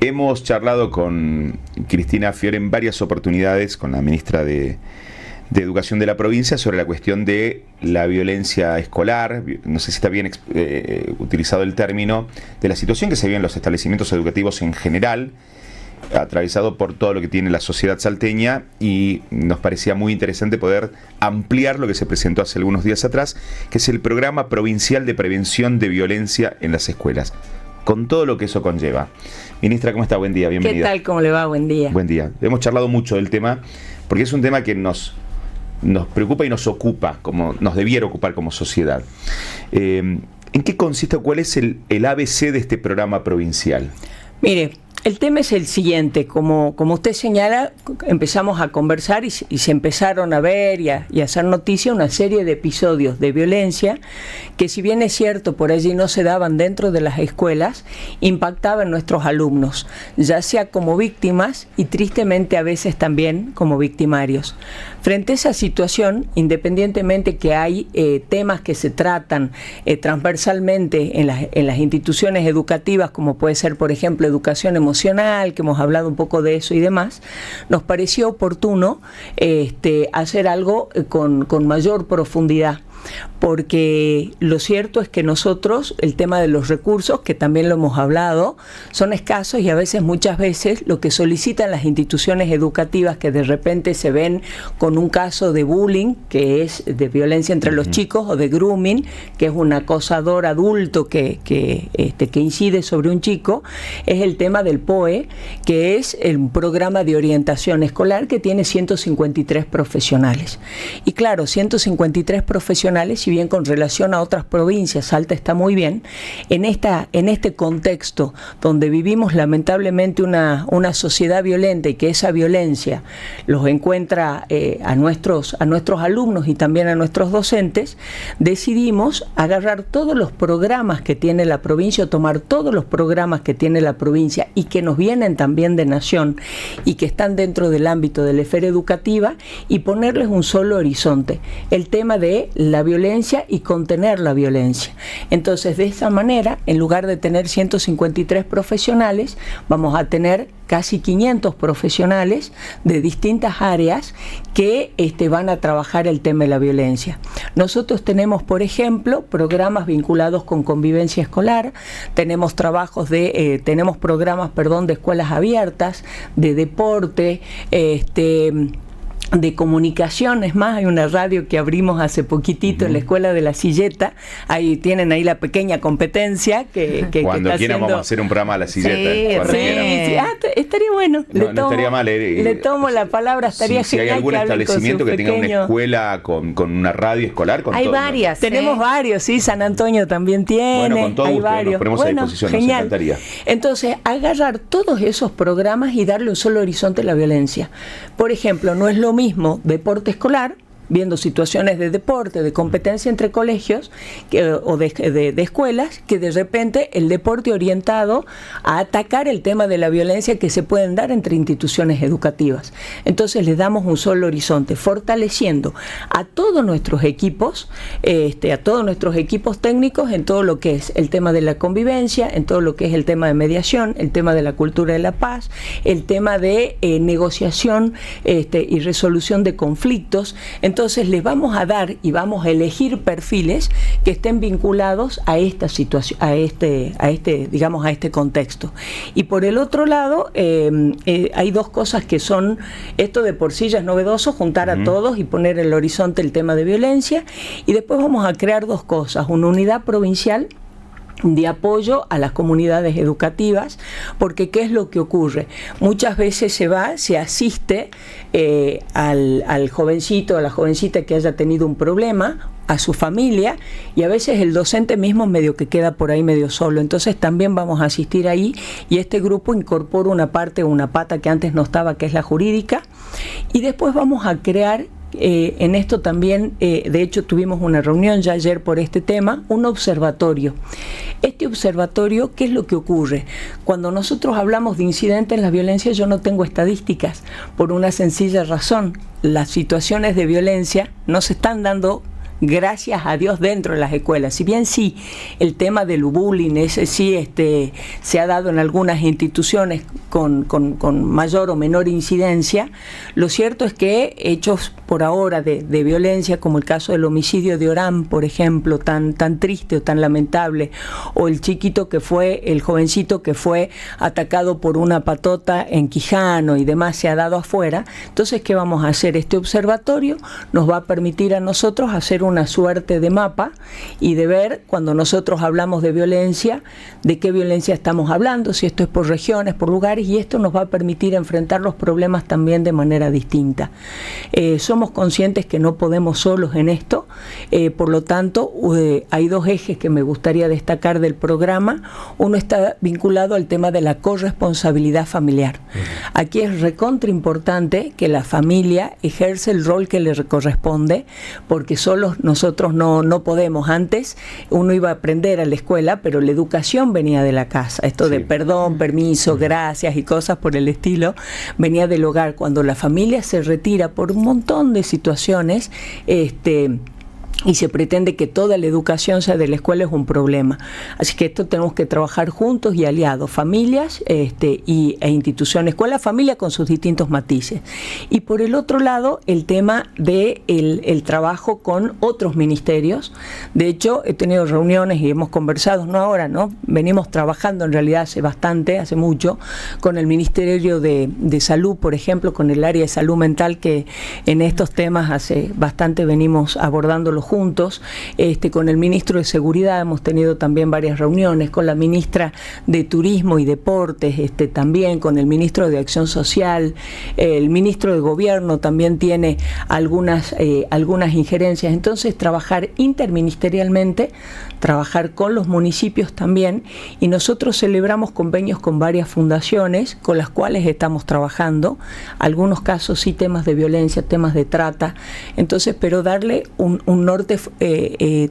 Hemos charlado con Cristina Fiore en varias oportunidades, con la ministra de Educación de la provincia, sobre la cuestión de la violencia escolar. No sé si está bien utilizado el término, de la situación que se vive en los establecimientos educativos en general, atravesado por todo lo que tiene la sociedad salteña, y nos parecía muy interesante poder ampliar lo que se presentó hace algunos días atrás, que es el Programa Provincial de Prevención de Violencia en las Escuelas, con todo lo que eso conlleva. Ministra, ¿cómo está? Buen día, bienvenida. ¿Qué tal? ¿Cómo le va? Buen día. Buen día. Hemos charlado mucho del tema, porque es un tema que nos preocupa y nos ocupa, como nos debiera ocupar como sociedad. ¿En qué consiste, cuál es el ABC de este programa provincial? Mire, el tema es el siguiente. Como usted señala, empezamos a conversar y se empezaron a ver y a hacer noticia una serie de episodios de violencia que, si bien es cierto, por allí no se daban dentro de las escuelas, impactaban a nuestros alumnos, ya sea como víctimas y tristemente a veces también como victimarios. Frente a esa situación, independientemente que hay temas que se tratan transversalmente en las instituciones educativas, como puede ser, por ejemplo, educación emocional, que hemos hablado un poco de eso y demás, nos pareció oportuno hacer algo con mayor profundidad. Porque lo cierto es que nosotros, el tema de los recursos, que también lo hemos hablado, son escasos, y a veces, muchas veces, lo que solicitan las instituciones educativas que de repente se ven con un caso de bullying, que es de violencia entre los chicos, o de grooming, que es un acosador adulto que incide sobre un chico, es el tema del POE, que es el programa de orientación escolar que tiene 153 profesionales. Y claro, 153 profesionales, si bien con relación a otras provincias Salta está muy bien, en este contexto donde vivimos lamentablemente una sociedad violenta, y que esa violencia los encuentra a nuestros alumnos y también a nuestros docentes, decidimos agarrar todos los programas que tiene la provincia, o tomar todos los programas que tiene la provincia y que nos vienen también de Nación y que están dentro del ámbito de la esfera educativa, y ponerles un solo horizonte: el tema de la violencia y contener la violencia. Entonces, de esa manera, en lugar de tener 153 profesionales, vamos a tener casi 500 profesionales de distintas áreas que van a trabajar el tema de la violencia. Nosotros tenemos, por ejemplo, programas vinculados con convivencia escolar, tenemos programas de escuelas abiertas, de deporte, de comunicación. Es más, hay una radio que abrimos hace poquitito en la Escuela de la Silleta. Ahí tienen la pequeña competencia que cuando está quieran haciendo... vamos a hacer un programa a la Silleta. Sí. Estaría bueno. No estaría mal. Le tomo la palabra, estaría si genial. hay algún establecimiento que tenga una escuela con una radio escolar, hay varias. Tenemos varios, sí. San Antonio también tiene. Bueno, con todo gusto, nos ponemos a disposición, genial. Nos encantaría. Entonces, agarrar todos esos programas y darle un solo horizonte a la violencia. Por ejemplo, no es lo mismo deporte escolar, viendo situaciones de deporte, de competencia entre colegios o de escuelas, que de repente el deporte orientado a atacar el tema de la violencia que se pueden dar entre instituciones educativas. Entonces les damos un solo horizonte, fortaleciendo a todos nuestros equipos, técnicos, en todo lo que es el tema de la convivencia, en todo lo que es el tema de mediación, el tema de la cultura de la paz, el tema de negociación y resolución de conflictos. Entonces les vamos a dar y vamos a elegir perfiles que estén vinculados a esta situación, a este contexto. Y por el otro lado, hay dos cosas que son, esto de por sí ya es novedoso, juntar a todos y poner en el horizonte el tema de violencia, y después vamos a crear dos cosas: una unidad provincial de apoyo a las comunidades educativas, porque ¿qué es lo que ocurre? Muchas veces se asiste al jovencito o a la jovencita que haya tenido un problema, a su familia, y a veces el docente mismo medio que queda por ahí medio solo. Entonces también vamos a asistir ahí, y este grupo incorpora una pata que antes no estaba, que es la jurídica, y después vamos a crear en esto también, de hecho tuvimos una reunión ya ayer por este tema, un observatorio. Este observatorio, ¿qué es lo que ocurre? Cuando nosotros hablamos de incidentes en la violencia, yo no tengo estadísticas, por una sencilla razón: las situaciones de violencia no se están dando gracias a Dios, dentro de las escuelas. Si bien sí, el tema del bullying, ese sí se ha dado en algunas instituciones con mayor o menor incidencia, lo cierto es que hechos por ahora de violencia, como el caso del homicidio de Orán, por ejemplo, tan triste o tan lamentable, o el jovencito que fue atacado por una patota en Quijano y demás, se ha dado afuera. Entonces, ¿qué vamos a hacer? Este observatorio nos va a permitir a nosotros hacer una suerte de mapa y de ver, cuando nosotros hablamos de violencia, de qué violencia estamos hablando, si esto es por regiones, por lugares, y esto nos va a permitir enfrentar los problemas también de manera distinta. Somos conscientes que no podemos solos en esto, por lo tanto, hay dos ejes que me gustaría destacar del programa. Uno está vinculado al tema de la corresponsabilidad familiar. Aquí es recontra importante que la familia ejerce el rol que le corresponde, porque solos nosotros no podemos. Antes uno iba a aprender a la escuela, pero la educación venía de la casa. Esto de perdón, permiso, gracias y cosas por el estilo, venía del hogar. Cuando la familia se retira por un montón de situaciones, y se pretende que toda la educación sea de la escuela, es un problema. Así que esto tenemos que trabajar juntos y aliados, familias e instituciones, escuela, familia con sus distintos matices. Y por el otro lado, el tema de el trabajo con otros ministerios. De hecho, he tenido reuniones y hemos conversado, no ahora, ¿no? Venimos trabajando en realidad hace mucho, con el Ministerio de Salud, por ejemplo, con el área de salud mental, que en estos temas hace bastante venimos abordándolos juntos. Con el ministro de Seguridad hemos tenido también varias reuniones, con la ministra de Turismo y Deportes, también con el ministro de Acción Social, el ministro de Gobierno también tiene algunas injerencias. Entonces, trabajar interministerialmente, trabajar con los municipios también, y nosotros celebramos convenios con varias fundaciones con las cuales estamos trabajando, algunos casos sí, temas de violencia, temas de trata. Entonces, pero darle un norte,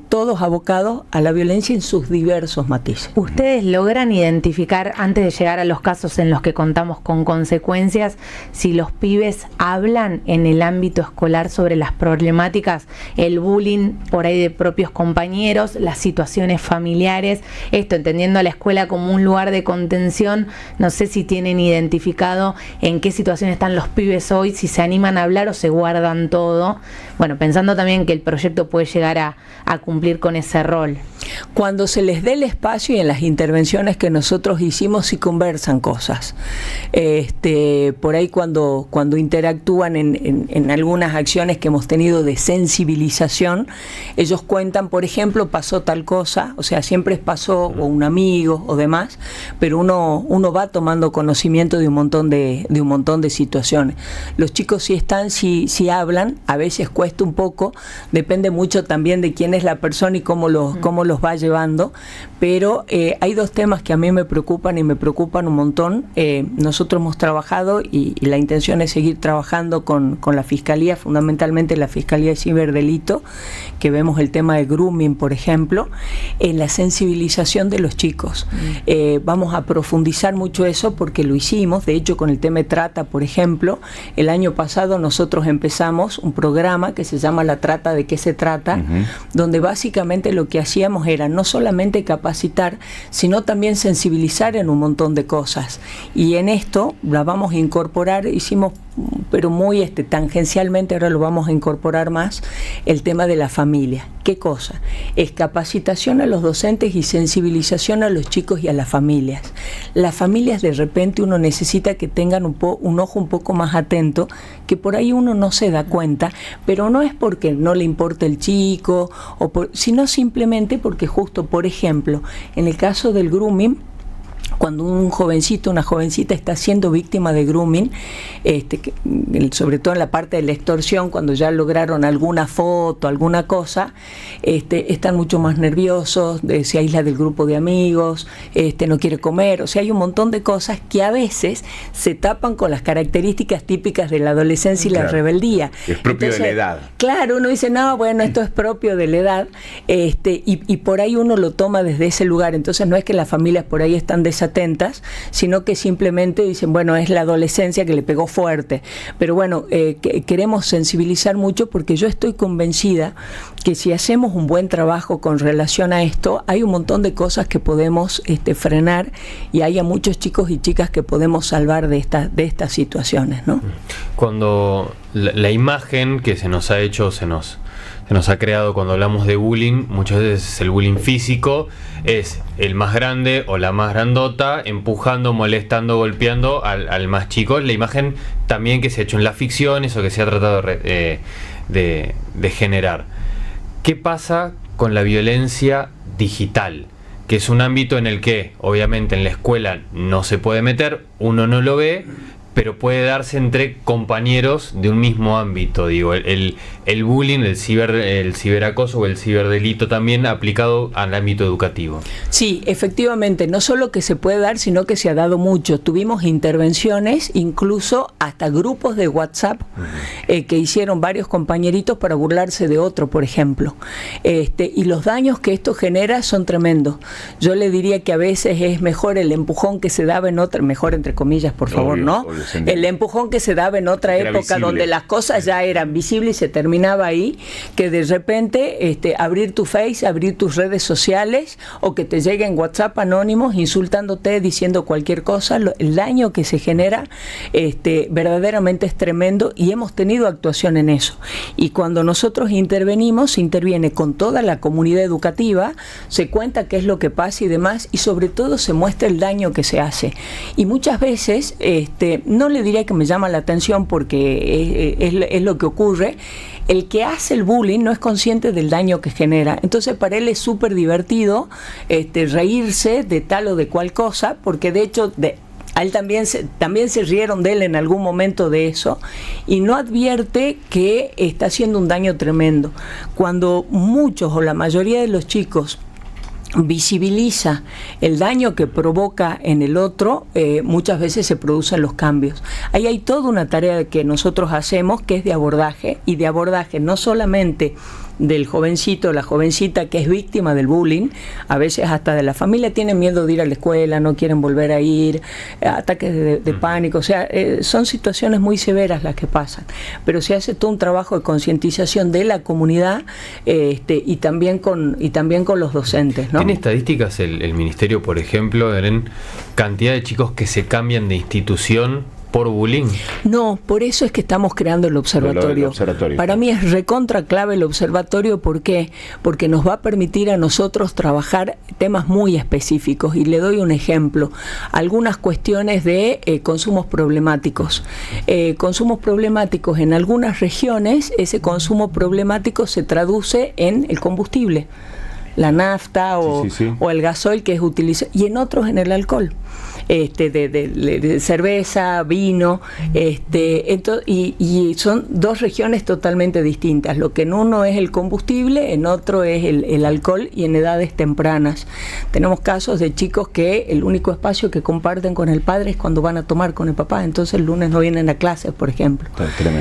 todos abocados a la violencia en sus diversos matices. ¿Ustedes logran identificar, antes de llegar a los casos en los que contamos con consecuencias, si los pibes hablan en el ámbito escolar sobre las problemáticas, el bullying por ahí de propios compañeros, las situaciones familiares, esto entendiendo a la escuela como un lugar de contención? No sé si tienen identificado en qué situación están los pibes hoy, si se animan a hablar o se guardan todo. Bueno, pensando también que el proyecto puede llegar a cumplir con ese rol. Cuando se les dé el espacio, y en las intervenciones que nosotros hicimos, sí conversan cosas. Por ahí cuando interactúan en algunas acciones que hemos tenido de sensibilización, ellos cuentan, por ejemplo, pasó tal cosa, o sea, siempre pasó, o un amigo o demás, pero uno va tomando conocimiento de un montón de situaciones. Los chicos sí hablan, a veces cuesta un poco, depende mucho también de quién es la persona y cómo los va llevando, pero hay dos temas que a mí me preocupan y me preocupan un montón. Nosotros hemos trabajado y la intención es seguir trabajando con la Fiscalía, fundamentalmente la Fiscalía de Ciberdelito, que vemos el tema de grooming, por ejemplo, en la sensibilización de los chicos. Vamos a profundizar mucho eso porque lo hicimos, de hecho con el tema de trata, por ejemplo, el año pasado nosotros empezamos un programa que se llama La Trata, ¿de qué se trata? Donde básicamente lo que hacíamos era no solamente capacitar, sino también sensibilizar en un montón de cosas. Y en esto la vamos a incorporar, hicimos, pero muy tangencialmente, ahora lo vamos a incorporar más, el tema de la familia. ¿Qué cosa? Es capacitación a los docentes y sensibilización a los chicos y a las familias. Las familias, de repente uno necesita que tengan un ojo un poco más atento, que por ahí uno no se da cuenta, pero no es porque no le importa el chico, sino simplemente porque justo, por ejemplo, en el caso del grooming, cuando un jovencito, una jovencita está siendo víctima de grooming, sobre todo en la parte de la extorsión, cuando ya lograron alguna foto, alguna cosa, están mucho más nerviosos, se aísla del grupo de amigos, no quiere comer, o sea, hay un montón de cosas que a veces se tapan con las características típicas de la adolescencia y la rebeldía. Es propio de la edad. Claro, uno dice, no, bueno, esto es propio de la edad, y por ahí uno lo toma desde ese lugar. Entonces no es que las familias por ahí están desatentas, sino que simplemente dicen, bueno, es la adolescencia que le pegó fuerte. Pero bueno, queremos sensibilizar mucho porque yo estoy convencida que si hacemos un buen trabajo con relación a esto, hay un montón de cosas que podemos frenar y hay a muchos chicos y chicas que podemos salvar de estas situaciones, ¿no? Cuando la imagen que se nos ha hecho, se nos ha creado cuando hablamos de bullying, muchas veces el bullying físico es el más grande o la más grandota empujando, molestando, golpeando al más chico. La imagen también que se ha hecho en las ficciones o que se ha tratado de generar. ¿Qué pasa con la violencia digital? Que es un ámbito en el que obviamente en la escuela no se puede meter, uno no lo ve, pero puede darse entre compañeros de un mismo ámbito, digo, el bullying, el ciberacoso o el ciberdelito también aplicado al ámbito educativo. Sí, efectivamente, no solo que se puede dar, sino que se ha dado mucho. Tuvimos intervenciones, incluso hasta grupos de WhatsApp que hicieron varios compañeritos para burlarse de otro, por ejemplo. Y los daños que esto genera son tremendos. Yo le diría que a veces es mejor el empujón que se daba en otra, mejor entre comillas, por favor, obvio, ¿no? Obvio. El empujón que se daba en otra época visible, donde las cosas ya eran visibles y se terminaba ahí, que de repente abrir tu Face, abrir tus redes sociales o que te lleguen WhatsApp anónimos insultándote, diciendo cualquier cosa, el daño que se genera verdaderamente es tremendo y hemos tenido actuación en eso. Y cuando nosotros intervenimos, se interviene con toda la comunidad educativa, se cuenta qué es lo que pasa y demás, y sobre todo se muestra el daño que se hace. Y muchas veces no le diría que me llama la atención porque es lo que ocurre. El que hace el bullying no es consciente del daño que genera. Entonces para él es súper divertido reírse de tal o de cual cosa, porque de hecho a él también se rieron de él en algún momento de eso, y no advierte que está haciendo un daño tremendo. Cuando muchos o la mayoría de los chicos visibiliza el daño que provoca en el otro, muchas veces se producen los cambios. Ahí hay toda una tarea que nosotros hacemos que es de abordaje, y de abordaje no solamente del jovencito o la jovencita que es víctima del bullying, a veces hasta de la familia, tienen miedo de ir a la escuela, no quieren volver a ir, ataques de pánico, o sea, son situaciones muy severas las que pasan, pero se hace todo un trabajo de concientización de la comunidad y también con los docentes, ¿no? ¿Tiene estadísticas el Ministerio, por ejemplo, en cantidad de chicos que se cambian de institución por bullying? No, por eso es que estamos creando el observatorio. Para mí es recontra clave el observatorio. ¿Por qué? Porque nos va a permitir a nosotros trabajar temas muy específicos, y le doy un ejemplo. Algunas cuestiones de consumos problemáticos. Consumos problemáticos en algunas regiones, ese consumo problemático se traduce en el combustible, la nafta o el gasoil que es utilizado, y en otros en el alcohol. De cerveza, vino, y son dos regiones totalmente distintas. Lo que en uno es el combustible, en otro es el alcohol, y en edades tempranas. Tenemos casos de chicos que el único espacio que comparten con el padre es cuando van a tomar con el papá, entonces el lunes no vienen a clases, por ejemplo.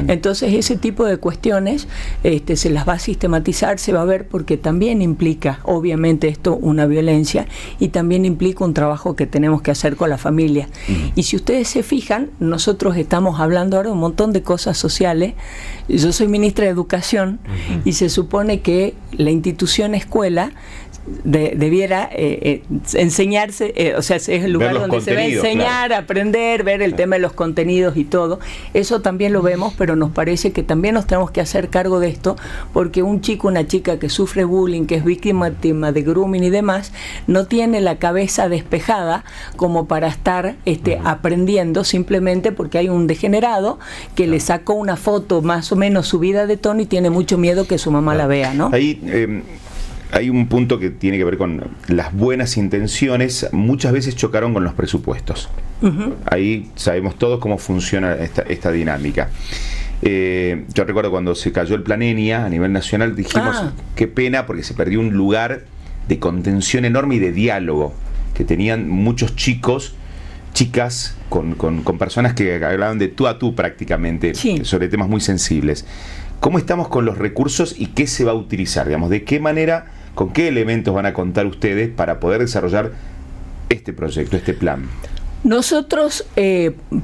Entonces ese tipo de cuestiones se las va a sistematizar, se va a ver, porque también implica, obviamente, esto una violencia, y también implica un trabajo que tenemos que hacer con la familia. Y si ustedes se fijan, nosotros estamos hablando ahora de un montón de cosas sociales. Yo soy ministra de Educación y se supone que la institución escuela debiera enseñarse, o sea, es el lugar donde se va a enseñar, claro, aprender, ver el tema de los contenidos y todo. Eso también lo vemos, pero nos parece que también nos tenemos que hacer cargo de esto, porque un chico, una chica que sufre bullying, que es víctima de grooming y demás, no tiene la cabeza despejada como para estar aprendiendo, simplemente porque hay un degenerado que le sacó una foto más o menos subida de tono y tiene mucho miedo que su mamá la vea, ¿no? Ahí hay un punto que tiene que ver con las buenas intenciones, muchas veces chocaron con los presupuestos. Ahí sabemos todos cómo funciona esta dinámica. Yo recuerdo cuando se cayó el Plan ENIA a nivel nacional, dijimos qué pena, porque se perdió un lugar de contención enorme y de diálogo que tenían muchos chicos, chicas, con personas que hablaban de tú a tú prácticamente, sobre temas muy sensibles. ¿Cómo estamos con los recursos y qué se va a utilizar? Digamos, ¿de qué manera, con qué elementos van a contar ustedes para poder desarrollar este proyecto, este plan? Nosotros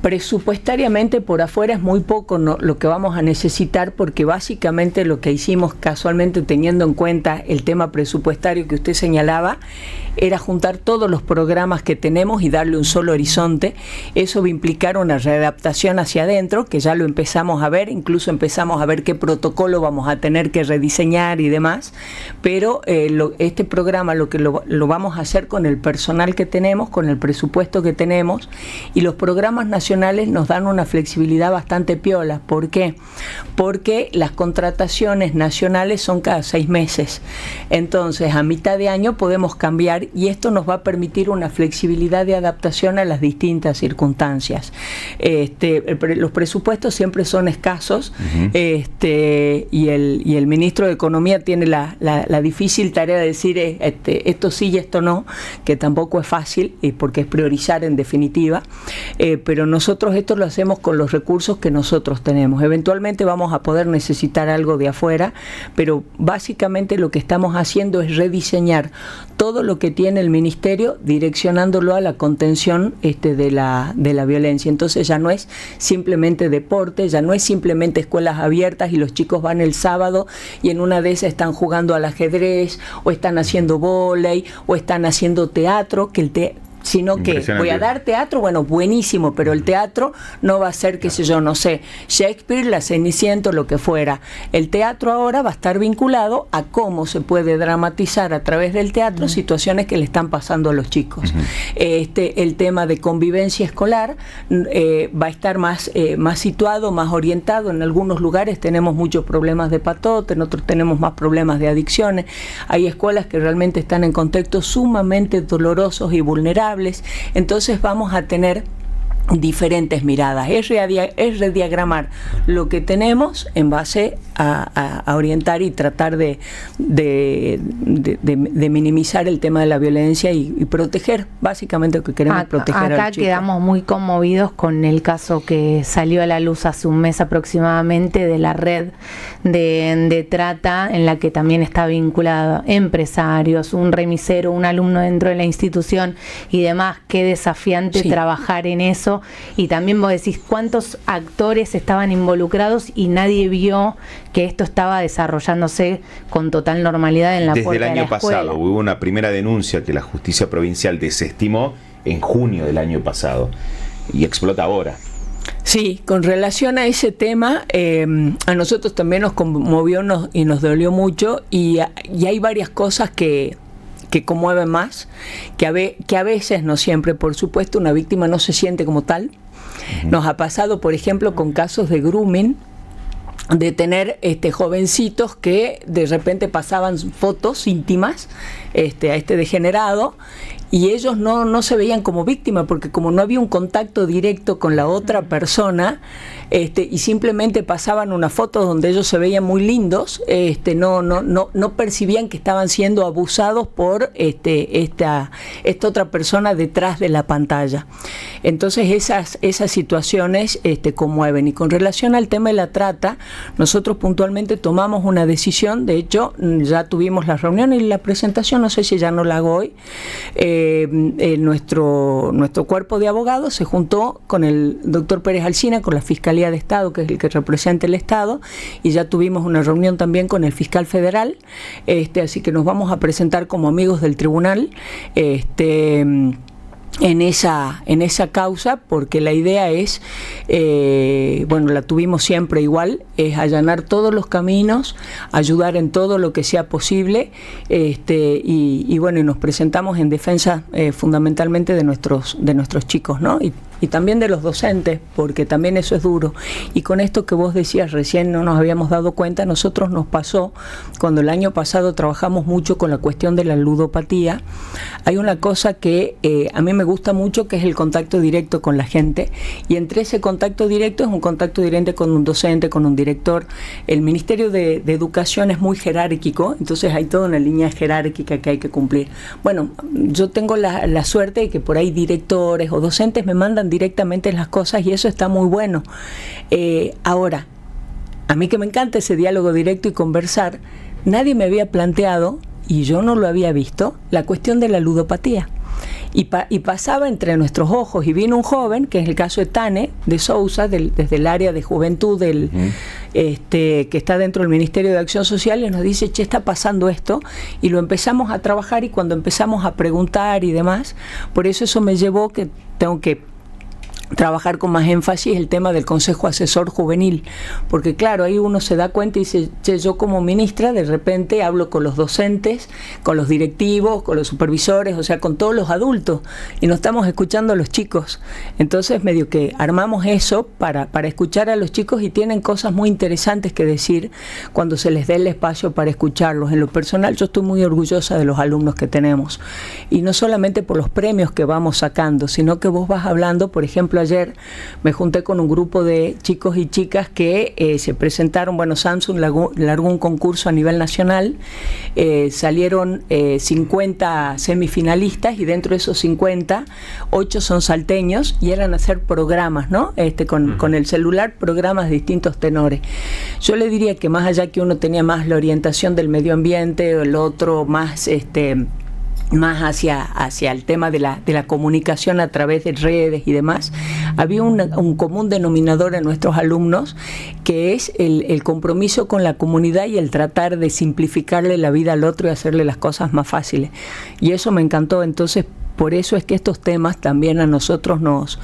presupuestariamente por afuera es muy poco lo que vamos a necesitar, porque básicamente lo que hicimos casualmente, teniendo en cuenta el tema presupuestario que usted señalaba, era juntar todos los programas que tenemos y darle un solo horizonte. Eso va a implicar una readaptación hacia adentro, que ya lo empezamos a ver, incluso empezamos a ver qué protocolo vamos a tener que rediseñar y demás, pero este programa lo vamos a hacer con el personal que tenemos, con el presupuesto que tenemos, y los programas nacionales nos dan una flexibilidad bastante piola. ¿Por qué? Porque las contrataciones nacionales son cada 6 meses. Entonces, a mitad de año podemos cambiar, y esto nos va a permitir una flexibilidad de adaptación a las distintas circunstancias. Los presupuestos siempre son escasos, y el ministro de Economía tiene la difícil tarea de decir esto sí y esto no, que tampoco es fácil, porque es priorizar en definitiva, pero nosotros esto lo hacemos con los recursos que nosotros tenemos. Eventualmente vamos a poder necesitar algo de afuera, pero básicamente lo que estamos haciendo es rediseñar todo lo que tiene el ministerio, direccionándolo a la contención de la violencia. Entonces ya no es simplemente deporte, ya no es simplemente escuelas abiertas y los chicos van el sábado y en una de esas están jugando al ajedrez, o están haciendo vóley, o están haciendo teatro, sino que voy a dar teatro, bueno, buenísimo, pero el teatro no va a ser, qué sé yo, no sé, Shakespeare, La Cenicienta, lo que fuera. El teatro ahora va a estar vinculado a cómo se puede dramatizar a través del teatro situaciones que le están pasando a los chicos. El tema de convivencia escolar va a estar más situado, más orientado. En algunos lugares tenemos muchos problemas de patote, en otros tenemos más problemas de adicciones. Hay escuelas que realmente están en contextos sumamente dolorosos y vulnerables. Entonces vamos a tener diferentes miradas, es rediagramar lo que tenemos en base a orientar y tratar de minimizar el tema de la violencia y proteger, básicamente lo que queremos proteger a los chicos. Acá quedamos muy conmovidos con el caso que salió a la luz hace un mes aproximadamente de la red de trata, en la que también está vinculada empresarios, un remisero, un alumno dentro de la institución y demás. Qué desafiante trabajar en eso. Y también vos decís cuántos actores estaban involucrados y nadie vio que esto estaba desarrollándose con total normalidad en la puerta de la escuela. Desde el año pasado hubo una primera denuncia que la justicia provincial desestimó en junio del año pasado y explota ahora. Sí, con relación a ese tema, a nosotros también nos conmovió y nos dolió mucho, y hay varias cosas que conmueven más, que a veces, no siempre, por supuesto, una víctima no se siente como tal. Nos ha pasado, por ejemplo, con casos de grooming, de tener jovencitos que de repente pasaban fotos íntimas a este degenerado, y ellos no se veían como víctimas, porque como no había un contacto directo con la otra persona, y simplemente pasaban una foto donde ellos se veían muy lindos, no percibían que estaban siendo abusados por esta otra persona detrás de la pantalla. Entonces esas situaciones conmueven. Y con relación al tema de la trata, nosotros puntualmente tomamos una decisión. De hecho, ya tuvimos la reunión y la presentación, no sé si ya no la hago hoy. Nuestro cuerpo de abogados se juntó con el doctor Pérez Alsina, con la Fiscalía de Estado, que es el que representa el Estado, y ya tuvimos una reunión también con el fiscal federal, así que nos vamos a presentar como amigos del tribunal en esa causa, porque la idea es, la tuvimos siempre igual, es allanar todos los caminos, ayudar en todo lo que sea posible, y nos presentamos en defensa fundamentalmente de nuestros chicos, ¿no? Y también de los docentes, porque también eso es duro. Y con esto que vos decías recién, no nos habíamos dado cuenta, nosotros nos pasó, cuando el año pasado trabajamos mucho con la cuestión de la ludopatía, hay una cosa que a mí me gusta mucho, que es el contacto directo con la gente, y entre ese contacto directo es un contacto directo con un docente, con un director. El Ministerio de Educación es muy jerárquico, entonces hay toda una línea jerárquica que hay que cumplir. Bueno, yo tengo la suerte de que por ahí directores o docentes me mandan directamente las cosas, y eso está muy bueno. Ahora, a mí que me encanta ese diálogo directo y conversar, nadie me había planteado, y yo no lo había visto, la cuestión de la ludopatía. y pasaba entre nuestros ojos, y vino un joven, que es el caso de Tane de Sousa, desde el área de juventud que está dentro del Ministerio de Acción Social, y nos dice, che, está pasando esto, y lo empezamos a trabajar, y cuando empezamos a preguntar y demás, por eso me llevó que tengo que trabajar con más énfasis el tema del Consejo Asesor Juvenil, porque claro, ahí uno se da cuenta y dice, che, yo como ministra de repente hablo con los docentes, con los directivos, con los supervisores, o sea, con todos los adultos, y no estamos escuchando a los chicos. Entonces medio que armamos eso para escuchar a los chicos, y tienen cosas muy interesantes que decir cuando se les dé el espacio para escucharlos. En lo personal yo estoy muy orgullosa de los alumnos que tenemos, y no solamente por los premios que vamos sacando, sino que vos vas hablando, por ejemplo, ayer me junté con un grupo de chicos y chicas que se presentaron, bueno, Samsung largó un concurso a nivel nacional, salieron 50 semifinalistas, y dentro de esos 50, 8 son salteños, y eran hacer programas, ¿no? Con el celular, programas de distintos tenores. Yo le diría que más allá que uno tenía más la orientación del medio ambiente, o el otro más más hacia el tema de la comunicación a través de redes y demás, había un común denominador en nuestros alumnos, que es el compromiso con la comunidad y el tratar de simplificarle la vida al otro y hacerle las cosas más fáciles. Y eso me encantó. Entonces, por eso es que estos temas también a nosotros nos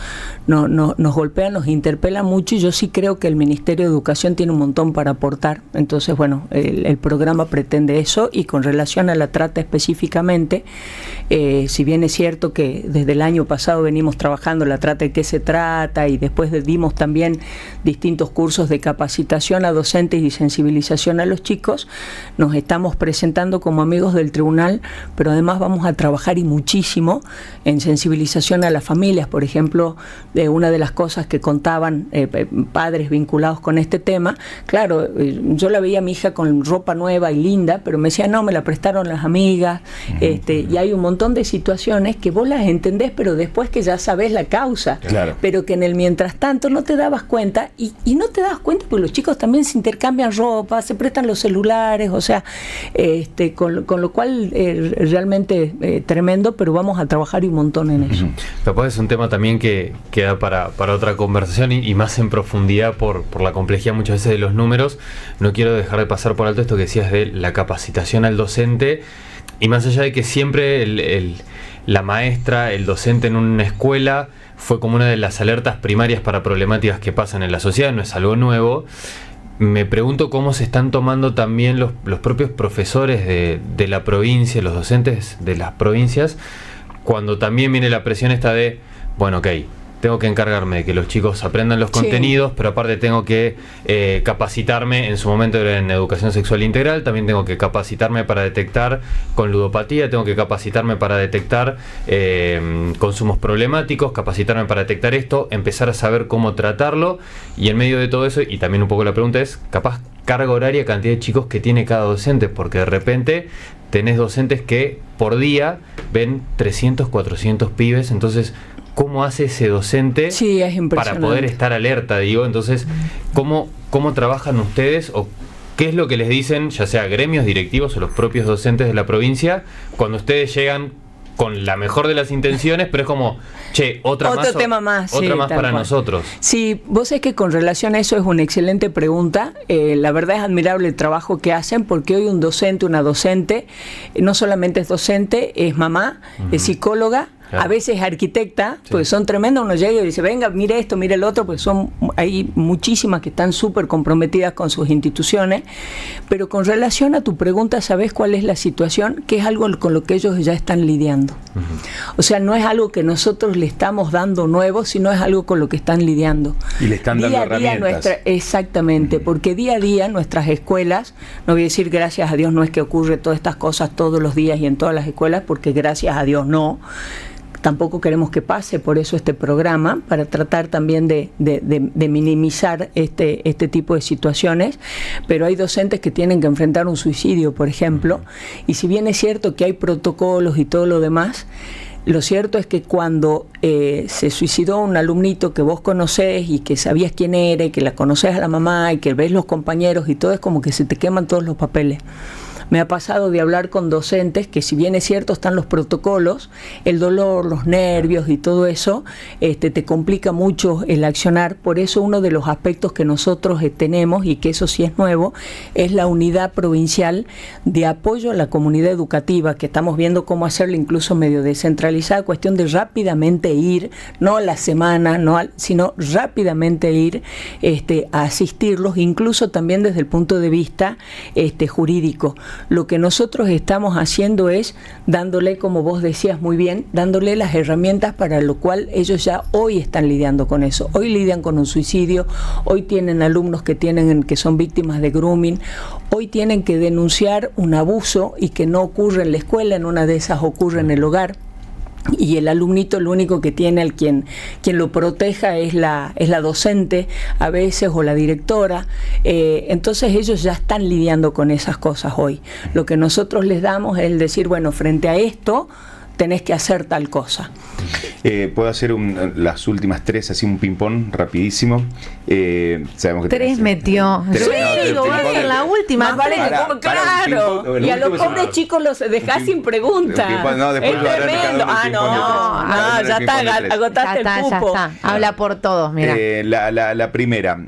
golpean, nos interpelan mucho, y yo sí creo que el Ministerio de Educación tiene un montón para aportar. Entonces, bueno, el programa pretende eso. Y con relación a la trata específicamente, si bien es cierto que desde el año pasado venimos trabajando la trata, de qué se trata, y después dimos también distintos cursos de capacitación a docentes y sensibilización a los chicos, nos estamos presentando como amigos del tribunal, pero además vamos a trabajar, y muchísimo, en sensibilización a las familias. Por ejemplo, una de las cosas que contaban padres vinculados con este tema, claro, yo la veía a mi hija con ropa nueva y linda, pero me decía, no, me la prestaron las amigas, y hay un montón de situaciones que vos las entendés, pero después que ya sabés la causa, claro, pero que en el mientras tanto no te dabas cuenta, y no te das cuenta porque los chicos también se intercambian ropa, se prestan los celulares, o sea, con lo cual realmente tremendo, pero vamos a trabajar un montón en eso. Capaz es un tema también que queda para otra conversación, y más en profundidad por la complejidad muchas veces de los números. No quiero dejar de pasar por alto esto que decías de la capacitación al docente, y más allá de que siempre la maestra, el docente en una escuela fue como una de las alertas primarias para problemáticas que pasan en la sociedad, no es algo nuevo. Me pregunto cómo se están tomando también los propios profesores de la provincia, los docentes de las provincias, cuando también viene la presión esta de, bueno, ok, tengo que encargarme de que los chicos aprendan los contenidos, pero aparte tengo que capacitarme en su momento en educación sexual integral, también tengo que capacitarme para detectar con ludopatía, tengo que capacitarme para detectar consumos problemáticos, capacitarme para detectar esto, empezar a saber cómo tratarlo, y en medio de todo eso, y también un poco la pregunta es, capaz carga horaria, cantidad de chicos que tiene cada docente, porque de repente tenés docentes que por día ven 300, 400 pibes, entonces, ¿cómo hace ese docente para poder estar alerta? Digo, entonces, ¿cómo trabajan ustedes, o qué es lo que les dicen, ya sea gremios directivos o los propios docentes de la provincia, cuando ustedes llegan con la mejor de las intenciones, pero es como, che, otro tema más para nosotros? Sí, vos sabés que con relación a eso es una excelente pregunta. La verdad es admirable el trabajo que hacen, porque hoy un docente, una docente, no solamente es docente, es mamá, es psicóloga, claro, a veces arquitecta, pues son tremendas. Uno llega y dice, venga, mire esto, mire el otro, pues hay muchísimas que están súper comprometidas con sus instituciones. Pero con relación a tu pregunta, ¿sabés cuál es la situación? Que es algo con lo que ellos ya están lidiando. O sea, no es algo que nosotros le estamos dando nuevo, sino es algo con lo que están lidiando. Y le están dando herramientas. Exactamente, porque día a día nuestras escuelas, no voy a decir gracias a Dios, no es que ocurre todas estas cosas todos los días y en todas las escuelas, porque gracias a Dios no. Tampoco queremos que pase, por eso este programa, para tratar también de minimizar este tipo de situaciones. Pero hay docentes que tienen que enfrentar un suicidio, por ejemplo, y si bien es cierto que hay protocolos y todo lo demás, lo cierto es que cuando se suicidó un alumnito que vos conocés y que sabías quién era y que la conocés a la mamá y que ves los compañeros y todo, es como que se te queman todos los papeles. Me ha pasado de hablar con docentes que, si bien es cierto están los protocolos, el dolor, los nervios y todo eso te complica mucho el accionar. Por eso uno de los aspectos que nosotros tenemos, y que eso sí es nuevo, es la unidad provincial de apoyo a la comunidad educativa, que estamos viendo cómo hacerla incluso medio descentralizada, cuestión de rápidamente ir, no a la semana, sino rápidamente ir a asistirlos, incluso también desde el punto de vista jurídico. Lo que nosotros estamos haciendo es dándole, como vos decías muy bien, dándole las herramientas para lo cual ellos ya hoy están lidiando con eso. Hoy lidian con un suicidio, hoy tienen alumnos que son víctimas de grooming, hoy tienen que denunciar un abuso y que no ocurre en la escuela, en una de esas ocurre en el hogar. Y el alumnito lo único que tiene, quien lo proteja, es la docente a veces, o la directora. Entonces ellos ya están lidiando con esas cosas hoy. Lo que nosotros les damos es el decir, bueno, frente a esto tenés que hacer tal cosa. Puedo hacer las últimas 3, así un ping-pong rapidísimo. Sabemos que 3 metió. Tres, Sí, no, voy a hacer la última. Más vale que claro. Y a los pobres chicos los dejás sin pregunta. No, después es yo tremendo. Ya está, agotaste el cupo. Ya está. Habla por todos, mira. La primera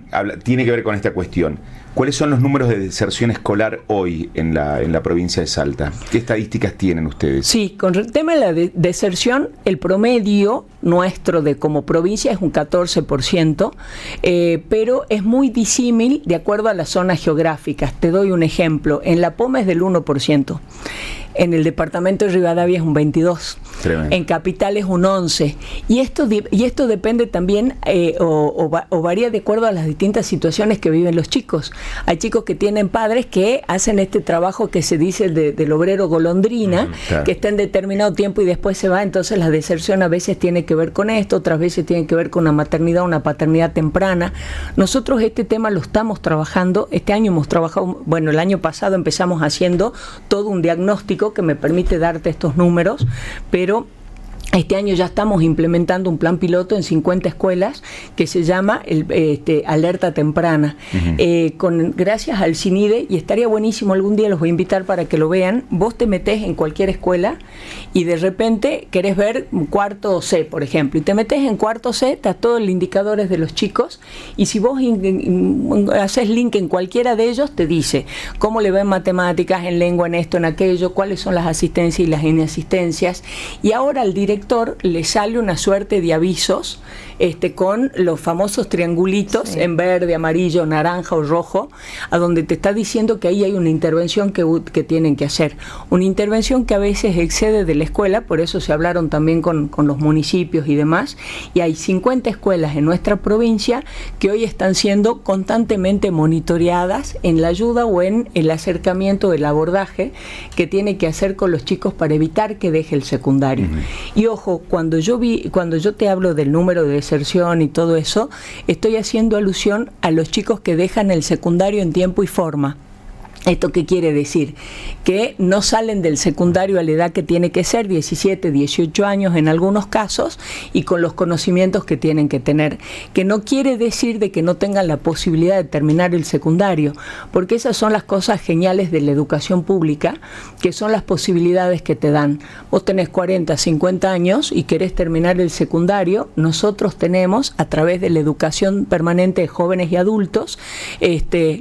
tiene que ver con esta cuestión. ¿Cuáles son los números de deserción escolar hoy en la provincia de Salta? ¿Qué estadísticas tienen ustedes? Sí, con el tema de la deserción, el promedio nuestro como provincia es un 14%, pero es muy disímil de acuerdo a las zonas geográficas. Te doy un ejemplo. En La Poma es del 1%. En el departamento de Rivadavia es un 22%. Tremendo. En Capital es un 11%. Y esto depende también o varía de acuerdo a las distintas situaciones que viven los chicos. Hay chicos que tienen padres que hacen este trabajo que se dice del obrero golondrina, claro, que está en determinado tiempo y después se va. Entonces la deserción a veces tiene que ver con esto, otras veces tiene que ver con una maternidad, una paternidad temprana. Nosotros este tema lo estamos trabajando. Este año hemos trabajado, bueno, el año pasado empezamos haciendo todo un diagnóstico que me permite darte estos números, pero este año ya estamos implementando un plan piloto en 50 escuelas que se llama Alerta Temprana. Gracias al CINIDE, y estaría buenísimo, algún día los voy a invitar para que lo vean. Vos te metés en cualquier escuela y de repente querés ver cuarto C, por ejemplo, y te metés en cuarto C, está todo el indicadores de los chicos, y si vos haces link en cualquiera de ellos, te dice cómo le va en matemáticas, en lengua, en esto, en aquello, cuáles son las asistencias y las inasistencias. Y ahora al director le sale una suerte de avisos con los famosos triangulitos, sí, en verde, amarillo, naranja o rojo, a donde te está diciendo que ahí hay una intervención que tienen que hacer. Una intervención que a veces excede de la escuela, por eso se hablaron también con los municipios y demás, y hay 50 escuelas en nuestra provincia que hoy están siendo constantemente monitoreadas en la ayuda o en el acercamiento, el abordaje que tiene que hacer con los chicos para evitar que deje el secundario. Y ojo, cuando yo te hablo del número de deserción y todo eso, estoy haciendo alusión a los chicos que dejan el secundario en tiempo y forma. ¿Esto qué quiere decir? Que no salen del secundario a la edad que tiene que ser, 17, 18 años en algunos casos, y con los conocimientos que tienen que tener. Que no quiere decir de que no tengan la posibilidad de terminar el secundario, porque esas son las cosas geniales de la educación pública, que son las posibilidades que te dan. Vos tenés 40, 50 años y querés terminar el secundario. Nosotros tenemos, a través de la educación permanente de jóvenes y adultos,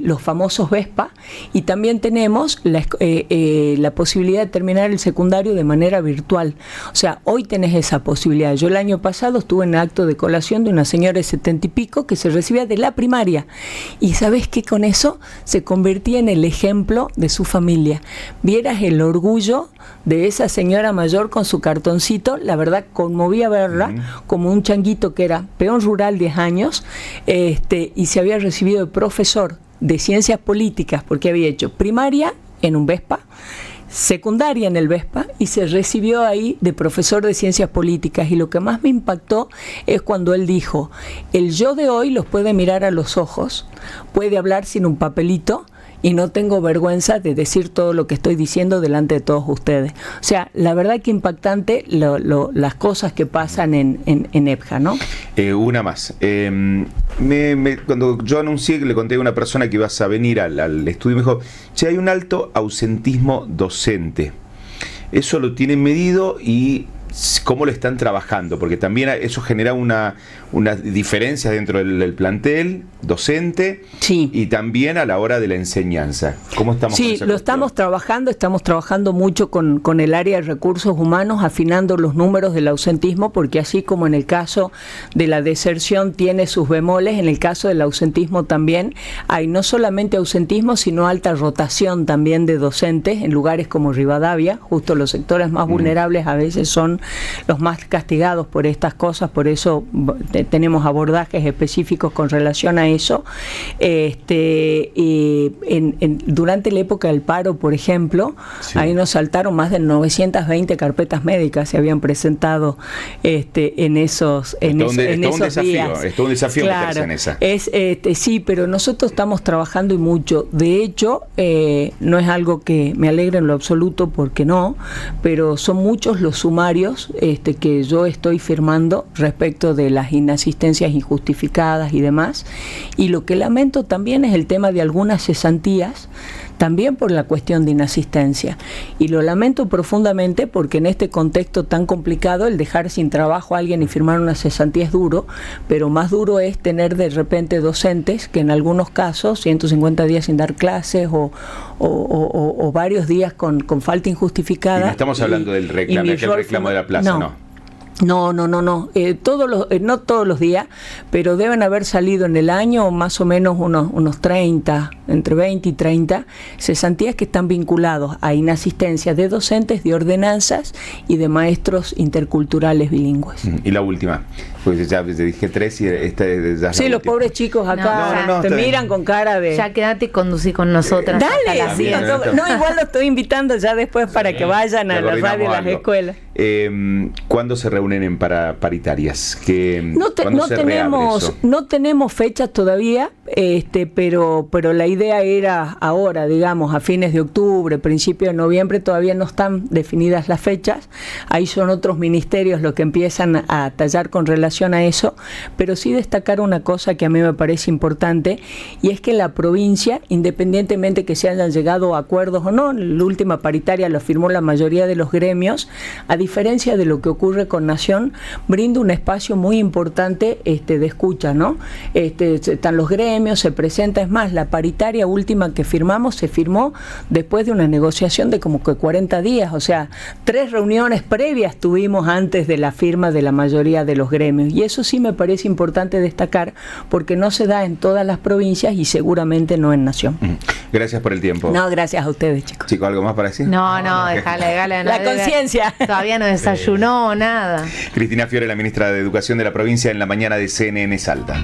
los famosos VESPA, y también tenemos la posibilidad de terminar el secundario de manera virtual. O sea, hoy tenés esa posibilidad. Yo el año pasado estuve en el acto de colación de una señora de 70 y pico que se recibía de la primaria. Y ¿sabés qué? Con eso se convertía en el ejemplo de su familia. Vieras el orgullo de esa señora mayor con su cartoncito. La verdad, conmovía verla como un changuito que era peón rural, 10 años, y se había recibido de profesor de ciencias políticas, porque había hecho primaria en un VESPA, secundaria en el VESPA, y se recibió ahí de profesor de ciencias políticas. Y lo que más me impactó es cuando él dijo: el yo de hoy los puede mirar a los ojos, puede hablar sin un papelito, y no tengo vergüenza de decir todo lo que estoy diciendo delante de todos ustedes. O sea, la verdad que impactante las cosas que pasan en EPJA, ¿no? Una más. Cuando yo anuncié, que le conté a una persona que ibas a venir al estudio, me dijo, che, hay un alto ausentismo docente. ¿Eso lo tienen medido y cómo lo están trabajando? Porque también eso genera una diferencia dentro del plantel docente, sí, y también a la hora de la enseñanza. ¿Cómo estamos con esa cuestión? Estamos trabajando mucho con el área de recursos humanos, afinando los números del ausentismo, porque así como en el caso de la deserción tiene sus bemoles, en el caso del ausentismo también hay no solamente ausentismo, sino alta rotación también de docentes en lugares como Rivadavia. Justo los sectores más vulnerables a veces son los más castigados por estas cosas, por eso tenemos abordajes específicos con relación a eso. Durante la época del paro, por ejemplo, sí, ahí nos saltaron más de 920 carpetas médicas, se habían presentado en esos días. Es todo un desafío, claro, meterse en esa. Sí, pero nosotros estamos trabajando y mucho. De hecho, no es algo que me alegre en lo absoluto, porque no, pero son muchos los sumarios que yo estoy firmando respecto de las inasistencias injustificadas y demás, y lo que lamento también es el tema de algunas cesantías, también por la cuestión de inasistencia, y lo lamento profundamente porque en este contexto tan complicado el dejar sin trabajo a alguien y firmar una cesantía es duro, pero más duro es tener de repente docentes que en algunos casos 150 días sin dar clases o varios días con falta injustificada. Y no estamos hablando del reclamo de la plaza, ¿no? No. No todos los días, pero deben haber salido en el año más o menos unos 30, entre 20 y 30 cesantías que están vinculados a inasistencia de docentes, de ordenanzas y de maestros interculturales bilingües. Y la última, pues ya dije 3 y esta ya. Sí, los pobres chicos acá te miran con cara de... Ya quédate y conducí con nosotras. Dale, sí, igual lo estoy invitando ya después para que vayan a la radio y las escuelas. ¿Cuándo se reúnen en paritarias? No tenemos fechas todavía, pero la idea era ahora, digamos, a fines de octubre, principio de noviembre. Todavía no están definidas las fechas. Ahí son otros ministerios los que empiezan a tallar con relación a eso, pero sí destacar una cosa que a mí me parece importante, y es que la provincia, independientemente que se hayan llegado a acuerdos o no, la última paritaria lo firmó la mayoría de los gremios, a diferencia de lo que ocurre con Nación, brinda un espacio muy importante de escucha, ¿no? Están los gremios, se presenta, es más, la paritaria última que firmamos se firmó después de una negociación de como que 40 días, o sea, 3 reuniones previas tuvimos antes de la firma de la mayoría de los gremios, y eso sí me parece importante destacar, porque no se da en todas las provincias y seguramente no en Nación. Gracias por el tiempo. No, gracias a ustedes, chicos. Chicos, ¿algo más para decir? No, déjale. La conciencia. Todavía no desayunó nada. Cristina Fiore, la ministra de Educación de la provincia, en la mañana de CNN Salta.